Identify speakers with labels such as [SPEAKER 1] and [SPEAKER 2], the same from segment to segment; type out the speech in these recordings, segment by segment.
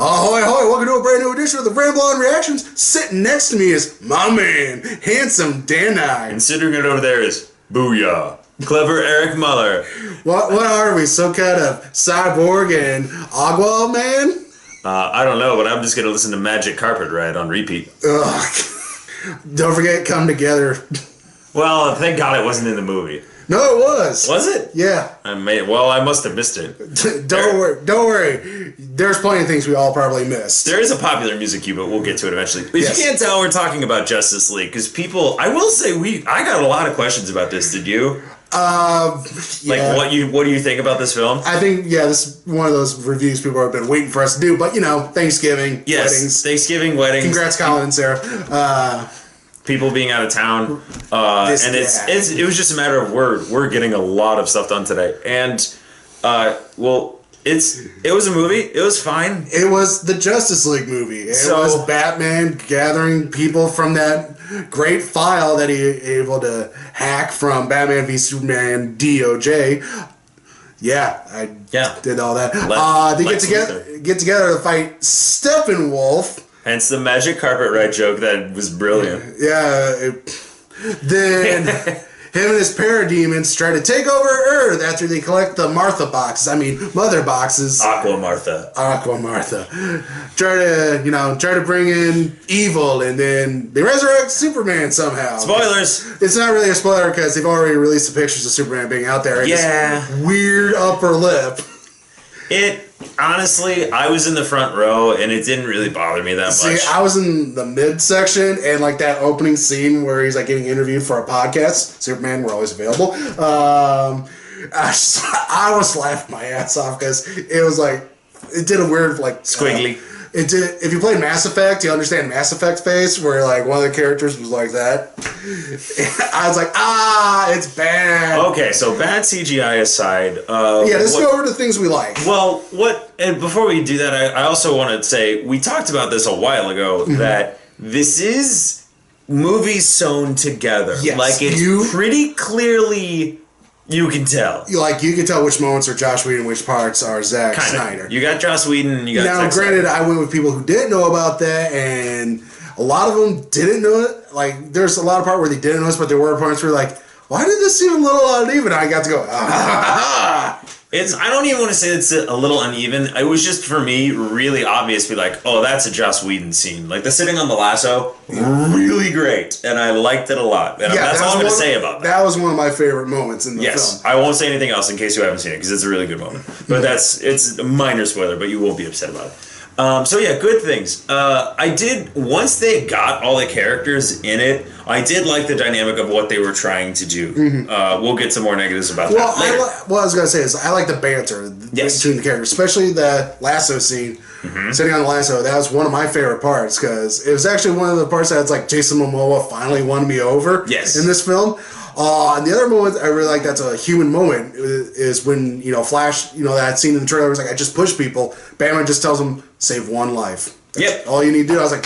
[SPEAKER 1] Ahoy, ahoy, welcome to a brand new edition of the Ramble on Reactions. Sitting next to me is my man, handsome Dan I.
[SPEAKER 2] And sitting right over there is Booyah, clever Eric Muller.
[SPEAKER 1] What are we, some kind of cyborg and agua man?
[SPEAKER 2] I don't know, but I'm just going to listen to Magic Carpet Ride on repeat.
[SPEAKER 1] Ugh. Don't forget, come together.
[SPEAKER 2] Well, thank God it wasn't in the movie.
[SPEAKER 1] No, it was.
[SPEAKER 2] Was it?
[SPEAKER 1] Yeah.
[SPEAKER 2] I must have missed it.
[SPEAKER 1] Don't worry. There's plenty of things we all probably missed.
[SPEAKER 2] There is a popular music cue, but we'll get to it eventually. But
[SPEAKER 1] Yes.
[SPEAKER 2] you can't tell we're talking about Justice League, because people, I will say, I got a lot of questions about this, did you?
[SPEAKER 1] Yeah.
[SPEAKER 2] Like, what do you think about this film?
[SPEAKER 1] I think, this is one of those reviews people have been waiting for us to do, but, Thanksgiving,
[SPEAKER 2] Yes,
[SPEAKER 1] weddings.
[SPEAKER 2] Thanksgiving, weddings.
[SPEAKER 1] Congrats, Colin and Sarah.
[SPEAKER 2] People being out of town, it was just a matter of we're getting a lot of stuff done today, and it was a movie. It was fine.
[SPEAKER 1] It was the Justice League movie. It was Batman gathering people from that great file that he able to hack from Batman v Superman DOJ. Yeah, I did all that. They get together to fight Steppenwolf.
[SPEAKER 2] Hence the Magic Carpet Ride joke that was brilliant.
[SPEAKER 1] Yeah. Then him and his parademons try to take over Earth after they collect the Mother boxes.
[SPEAKER 2] Aqua Martha.
[SPEAKER 1] Try to bring in evil, and then they resurrect Superman somehow.
[SPEAKER 2] Spoilers.
[SPEAKER 1] It's not really a spoiler because they've already released the pictures of Superman being out there.
[SPEAKER 2] Yeah.
[SPEAKER 1] This weird upper lip.
[SPEAKER 2] Honestly, I was in the front row, and it didn't really bother me that much.
[SPEAKER 1] See, I was in the mid section, and like that opening scene where he's like getting interviewed for a podcast. Superman, we're always available. I was laughing my ass off because it was like it did a weird like
[SPEAKER 2] squiggly.
[SPEAKER 1] It did. If you played Mass Effect, you understand Mass Effect face, where like one of the characters was like that. I was like, it's bad.
[SPEAKER 2] Okay, so bad CGI aside,
[SPEAKER 1] let's go over to things we like.
[SPEAKER 2] Well, and before we do that, I also want to say we talked about this a while ago that this is movies sewn together.
[SPEAKER 1] Yes,
[SPEAKER 2] like it's pretty clearly. You can tell.
[SPEAKER 1] You can tell which moments are Joss Whedon and which parts are Zack Snyder.
[SPEAKER 2] You got Joss Whedon and you got
[SPEAKER 1] Now,
[SPEAKER 2] Zack
[SPEAKER 1] granted,
[SPEAKER 2] Snyder.
[SPEAKER 1] I went with people who didn't know about that, and a lot of them didn't know it. Like, there's a lot of part where they didn't know this, but there were parts where like, why did this seem a little uneven? I got to go,
[SPEAKER 2] I don't even want to say it's a little uneven. It was just, for me, really obvious to be like, oh, that's a Joss Whedon scene. Like, the sitting on the lasso, really great. And I liked it a lot. And that's all I'm going to say about that.
[SPEAKER 1] That was one of my favorite moments in the film.
[SPEAKER 2] Yes, I won't say anything else in case you haven't seen it, because it's a really good moment. But it's a minor spoiler, but you won't be upset about it. Good things. Once they got all the characters in it, I did like the dynamic of what they were trying to do. We'll get some more negatives about that later.
[SPEAKER 1] What I was going to say is I like the banter between the characters, especially the lasso scene, sitting on the lasso. That was one of my favorite parts because it was actually one of the parts that's like Jason Momoa finally won me over in this film. And the other moment I really like that's a human moment is when, Flash, that scene in the trailer was like, I just push people. Batman just tells him, save one life. That's all you need to do. I was like,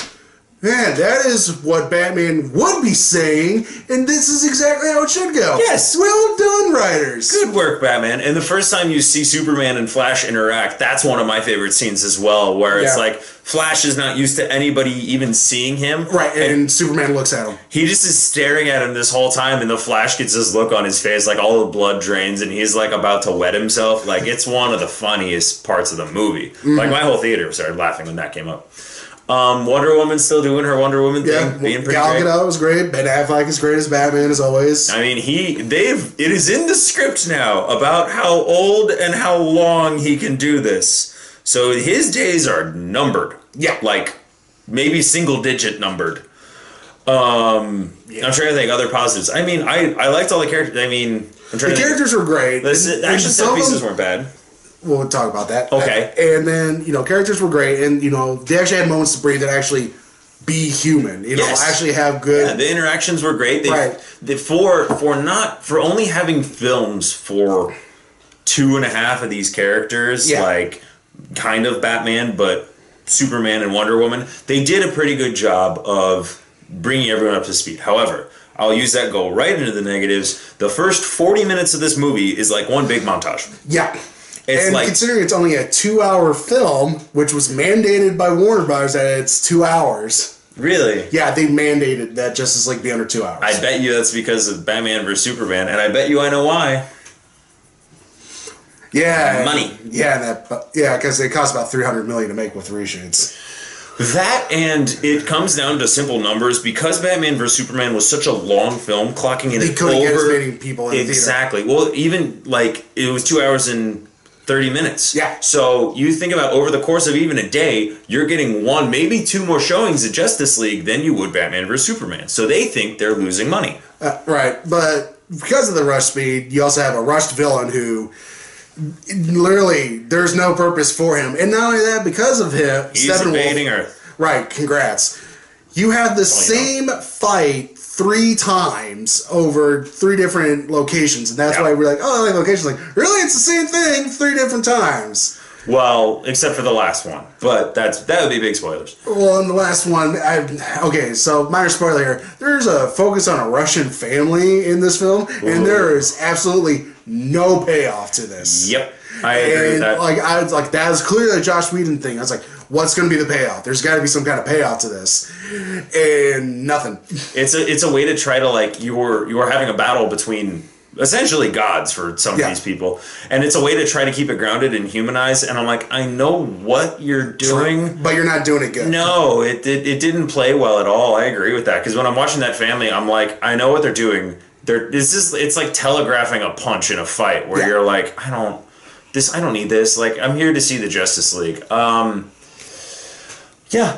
[SPEAKER 1] man, that is what Batman would be saying, and this is exactly how it should go.
[SPEAKER 2] Yes.
[SPEAKER 1] Well done, writers.
[SPEAKER 2] Good work, Batman. And the first time you see Superman and Flash interact, that's one of my favorite scenes as well, where it's like Flash is not used to anybody even seeing him.
[SPEAKER 1] Right, and Superman looks at him.
[SPEAKER 2] He just is staring at him this whole time, and the Flash gets this look on his face, like all the blood drains, and he's like about to wet himself. Like, it's one of the funniest parts of the movie. Like, my whole theater started laughing when that came up. Wonder Woman's still doing her Wonder Woman thing, being pretty
[SPEAKER 1] Gal
[SPEAKER 2] great.
[SPEAKER 1] Gadot was great. Ben Affleck is great as Batman as always.
[SPEAKER 2] I mean, it is in the script now about how old and how long he can do this. So his days are numbered. Yeah, like maybe single digit numbered. I'm trying to think other positives. I mean, I liked all the characters. I mean,
[SPEAKER 1] the characters were great.
[SPEAKER 2] The action set pieces weren't bad.
[SPEAKER 1] We'll talk about that.
[SPEAKER 2] Okay.
[SPEAKER 1] And then, characters were great, and, they actually had moments to breathe and actually be human. Actually have good...
[SPEAKER 2] Yeah, the interactions were great. For only having films for 2.5 of these characters, like, kind of Batman, but Superman and Wonder Woman, they did a pretty good job of bringing everyone up to speed. However, I'll use that go right into the negatives. The first 40 minutes of this movie is like one big montage.
[SPEAKER 1] Yeah. And considering it's only a 2-hour film, which was mandated by Warner Bros. That it's 2 hours.
[SPEAKER 2] Really?
[SPEAKER 1] Yeah, they mandated that Justice League be under 2 hours.
[SPEAKER 2] I bet you that's because of Batman vs Superman, and I bet you I know why.
[SPEAKER 1] Yeah,
[SPEAKER 2] money.
[SPEAKER 1] Yeah, because it cost about $300 million to make with reshoots.
[SPEAKER 2] That, and it comes down to simple numbers. Because Batman vs Superman was such a long film, clocking in
[SPEAKER 1] they couldn't get as many people in
[SPEAKER 2] exactly. The theater. Well, even like it was 2 hours and 30 minutes.
[SPEAKER 1] Yeah.
[SPEAKER 2] So you think about over the course of even a day, you're getting 1, maybe 2 more showings of Justice League than you would Batman vs Superman. So they think they're losing money.
[SPEAKER 1] Right, but because of the rush speed, you also have a rushed villain who. Literally, there's no purpose for him. And not only that, because of him...
[SPEAKER 2] He's invading Earth.
[SPEAKER 1] Right, congrats. You have the same fight 3 times over 3 different locations. And that's why we're like, oh, I like locations. Like, really? It's the same thing 3 different times.
[SPEAKER 2] Well, except for the last one. But that would be big spoilers.
[SPEAKER 1] Well, in the last one... okay, so minor spoiler here. There's a focus on a Russian family in this film. Ooh. And there is absolutely... no payoff to this.
[SPEAKER 2] Yep, I agree with that.
[SPEAKER 1] I was like, that is clearly a Joss Whedon thing. I was like, what's going to be the payoff? There's got to be some kind of payoff to this, and nothing.
[SPEAKER 2] It's a way to try to like you were having a battle between essentially gods for some of these people, and it's a way to try to keep it grounded and humanized. And I'm like, I know what you're doing,
[SPEAKER 1] but you're not doing it good.
[SPEAKER 2] No, it didn't play well at all. I agree with that because when I'm watching that family, I'm like, I know what they're doing. It's like telegraphing a punch in a fight where you're like, I don't need this. Like, I'm here to see the Justice League. I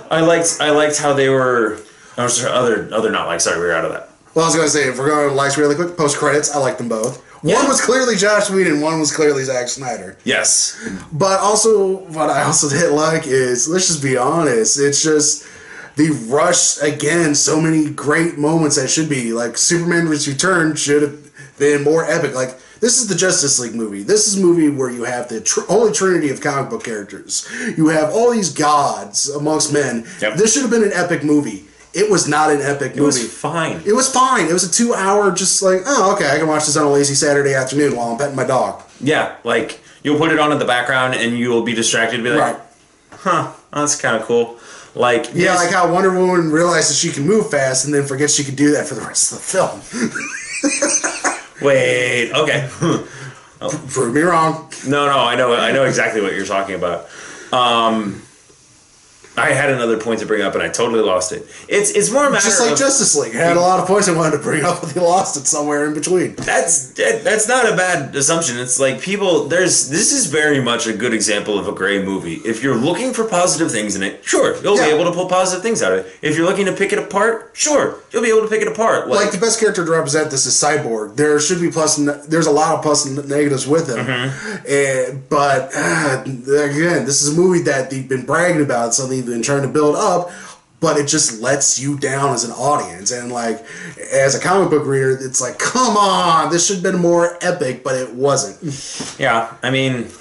[SPEAKER 2] liked how they were. Other not like. Sorry, we were out of that.
[SPEAKER 1] Well, I was going to say, if we're going to likes really quick, post credits, I like them both. Yeah. One was clearly Joss Whedon, one was clearly Zack Snyder.
[SPEAKER 2] Yes,
[SPEAKER 1] but also what I also didn't like is, let's just be honest, it's just. The rush, again, so many great moments that should be. Like, Superman Return should have been more epic. Like, this is the Justice League movie. This is a movie where you have the holy trinity of comic book characters. You have all these gods amongst men. Yep. This should have been an epic movie. It was not an epic movie. It was
[SPEAKER 2] fine.
[SPEAKER 1] It was fine. It was a 2-hour just like, oh, okay, I can watch this on a lazy Saturday afternoon while I'm petting my dog.
[SPEAKER 2] Yeah, like, you'll put it on in the background and you'll be distracted and be like, huh, that's kind of cool. Like
[SPEAKER 1] like how Wonder Woman realizes she can move fast and then forgets she can do that for the rest of the film.
[SPEAKER 2] Wait, okay.
[SPEAKER 1] Prove me wrong.
[SPEAKER 2] No, I know exactly what you're talking about. I had another point to bring up and I totally lost it. It's more a matter
[SPEAKER 1] just like
[SPEAKER 2] of,
[SPEAKER 1] Justice League. I had a lot of points I wanted to bring up, but they lost it somewhere in between.
[SPEAKER 2] That's not a bad assumption. It's like this is very much a good example of a gray movie. If you're looking for positive things in it, sure, you'll be able to pull positive things out of it. If you're looking to pick it apart, sure, you'll be able to pick it apart.
[SPEAKER 1] Like the best character to represent this is Cyborg. There should be there's a lot of plus and negatives with him. Mm-hmm. But again, this is a movie that they've been bragging about, something been trying to build up, but it just lets you down as an audience. And like as a comic book reader, it's like, come on, this should have been more epic, but it wasn't.
[SPEAKER 2] Yeah, I mean,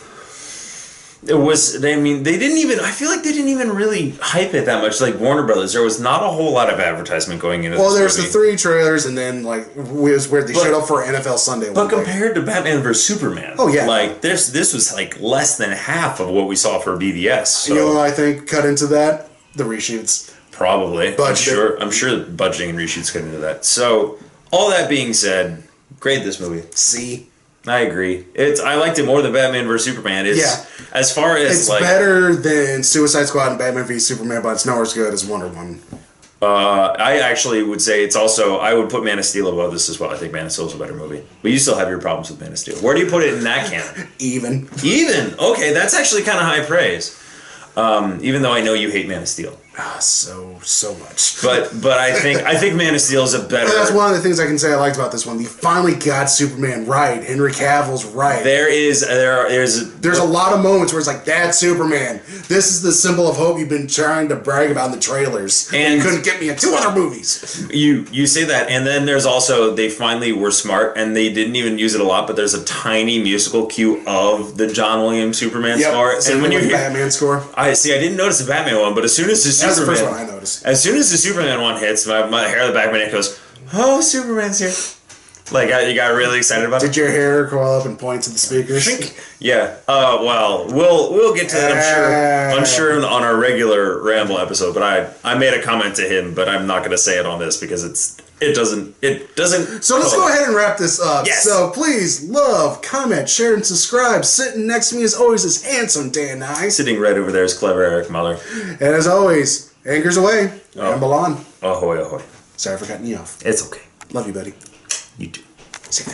[SPEAKER 2] it was. They didn't even. I feel like they didn't even really hype it that much. Like Warner Brothers, there was not a whole lot of advertisement going into. Well,
[SPEAKER 1] there's the 3 trailers, and then like was where they showed up for NFL Sunday.
[SPEAKER 2] But compared to Batman vs Superman,
[SPEAKER 1] oh yeah,
[SPEAKER 2] like this was like less than half of what we saw for BVS. So.
[SPEAKER 1] You know what I think cut into that? The reshoots.
[SPEAKER 2] Probably. I'm sure budgeting and reshoots cut into that. So all that being said, grade this movie.
[SPEAKER 1] C.
[SPEAKER 2] I agree. I liked it more than Batman vs Superman. As far as
[SPEAKER 1] it's better than Suicide Squad and Batman vs Superman, but it's nowhere as good as Wonder Woman.
[SPEAKER 2] I actually would say it's also. I would put Man of Steel above this as well. I think Man of Steel is a better movie, but you still have your problems with Man of Steel. Where do you put it in that canon?
[SPEAKER 1] Even.
[SPEAKER 2] Okay, that's actually kind of high praise. Even though I know you hate Man of Steel.
[SPEAKER 1] So much.
[SPEAKER 2] But I think Man of Steel is a better.
[SPEAKER 1] That's one of the things I can say I liked about this one. They finally got Superman right. Henry Cavill's right.
[SPEAKER 2] There's
[SPEAKER 1] a lot of moments where it's like, that's Superman. This is the symbol of hope you've been trying to brag about in the trailers. And you couldn't get me in 2 other movies.
[SPEAKER 2] You say that, and then there's also, they finally were smart, and they didn't even use it a lot, but there's a tiny musical cue of the John Williams Superman score.
[SPEAKER 1] And when you hear Batman score.
[SPEAKER 2] I didn't notice the Batman one, but as soon as the
[SPEAKER 1] that's the first one I noticed.
[SPEAKER 2] As soon as the Superman one hits, my hair on the back of my neck goes, oh, Superman's here. Like, you got really excited about it?
[SPEAKER 1] Did your hair curl up and point to the speakers?
[SPEAKER 2] Yeah. Well, we'll get to that, I'm sure on our regular Ramble episode, but I made a comment to him, but I'm not going to say it on this because it doesn't.
[SPEAKER 1] So let's go ahead and wrap this up.
[SPEAKER 2] Yes.
[SPEAKER 1] So please love, comment, share, and subscribe. Sitting next to me as always is handsome Dan Nye.
[SPEAKER 2] Sitting right over there is clever Eric Muller.
[SPEAKER 1] And as always, anchors away. Ramble on.
[SPEAKER 2] Ahoy, ahoy.
[SPEAKER 1] Sorry for cutting you off.
[SPEAKER 2] It's okay.
[SPEAKER 1] Love you, buddy.
[SPEAKER 2] You too.
[SPEAKER 1] See you.